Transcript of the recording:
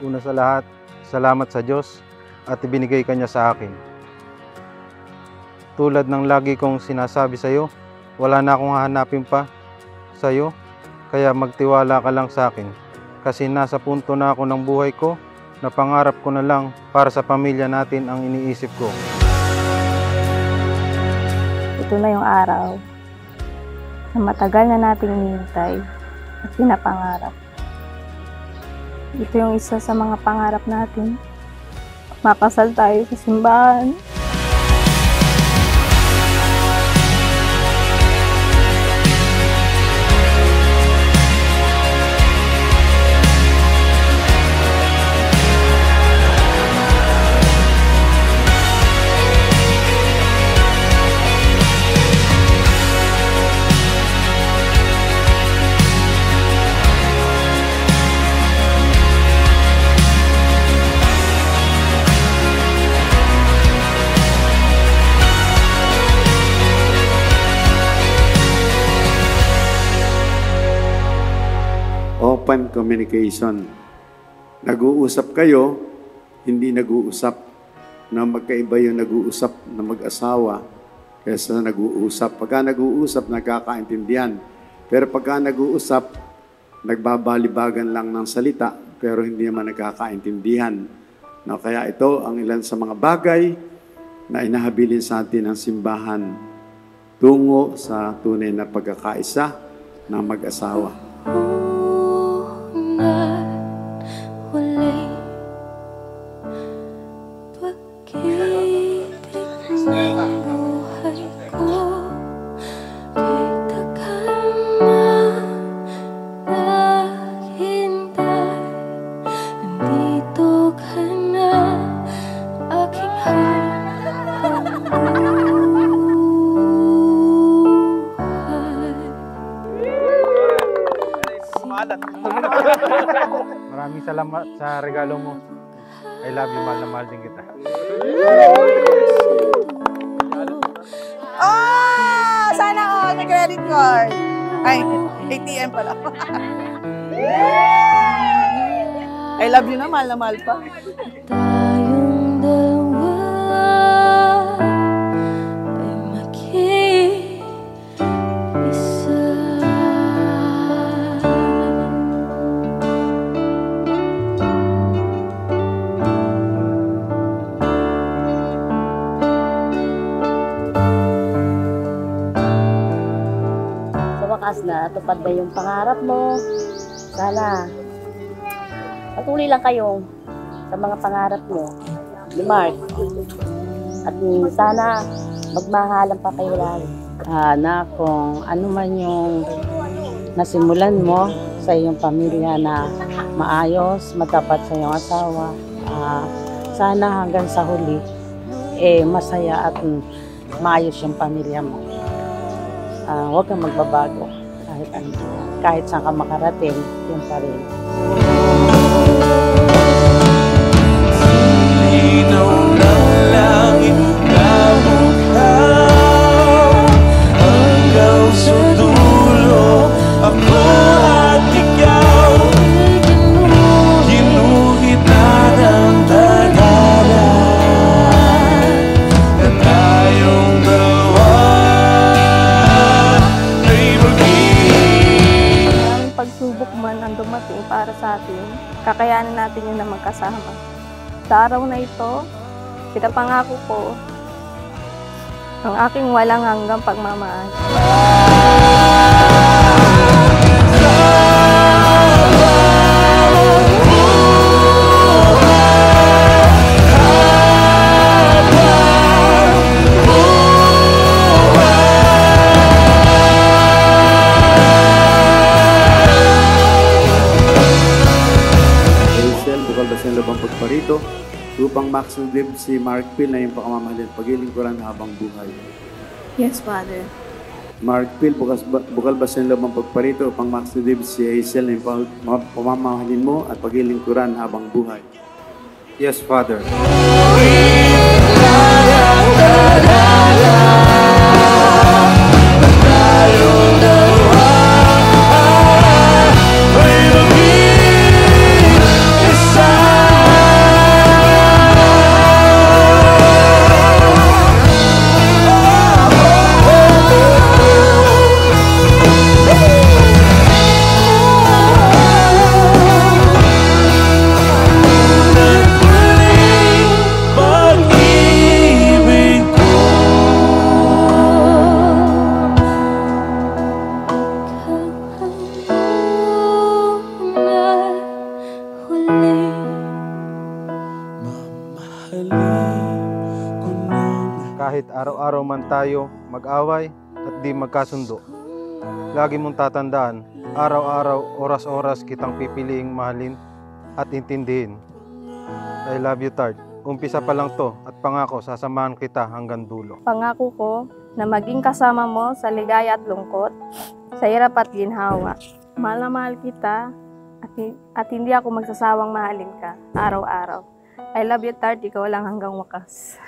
Una sa lahat, salamat sa Diyos at ibinigay ka niya sa akin. Tulad ng lagi kong sinasabi sa iyo, wala na akong hahanapin pa sa iyo, kaya magtiwala ka lang sa akin. Kasi nasa punto na ako ng buhay ko na pangarap ko na lang para sa pamilya natin ang iniisip ko. Ito na yung araw na matagal na nating hinihintay at pinapangarap. Ito yung isa sa mga pangarap natin. Makasal tayo sa simbahan. Open communication. Nag-uusap kayo, hindi nag-uusap na magkaiba yung nag-uusap na mag-asawa kaysa nag-uusap. Pagka nag-uusap, nagkakaintindihan. Pero pagka nag-uusap, nagbabalibagan lang ng salita pero hindi naman nagkakaintindihan. No, kaya ito ang ilan sa mga bagay na inahabilin sa atin ng simbahan tungo sa tunay na pagkakaisa ng mag-asawa. Maraming salamat sa regalo mo. I love you, mahal na mahal din kita. Oh! Sana all may credit card. Ay, ATM pala. I love you na mahal pa. Tayong dalawa ay mag-iisa. Sa wakas na, tupad na yung pangarap mo. Sana patuloy lang kayo sa mga pangarap nyo ni Mark. At sana magmahalan pa kayo lagi. Na kung ano man yung nasimulan mo sa iyong pamilya na maayos, matapat sa iyong asawa, sana hanggang sa huli, masaya at maayos yung pamilya mo. Huwag kang magbabago kahit ano. Kahit saan ka makarating, yun pa rin. Linaw ng langit na bughaw hanggang sa dulo, ako at ikaw ginuhit na ng tagalan na tayong dalawa ay maging. Maraming pagsubok man ang dumating para sa atin, kakayanin natin yun na magkasama. Sa araw na ito, pinapangako ko ang aking walang hanggang pagmamahal. Pagparito, upang maksudib si Mark Phil na yung pakamamahalin paglilingkuran habang buhay. Yes, Father. Mark Phil, bukal ba sa loob ang pagparito upang maksudib si Hazel na yung pamamahalin mo at paglilingkuran habang buhay? Yes, Father. Isa Kahit araw-araw man tayo mag-away at di magkasundo. Lagi mong tatandaan, araw-araw, oras-oras kitang pipiliing mahalin at intindihin. I love you, Tart. Umpisa pa lang to at pangako sasamahan kita hanggang dulo. Pangako ko na maging kasama mo sa ligaya at lungkot, sa hirap at ginhawa. Mahal na mahal kita at hindi ako magsasawang mahalin ka araw-araw. I love you, Tart. Ikaw lang hanggang wakas.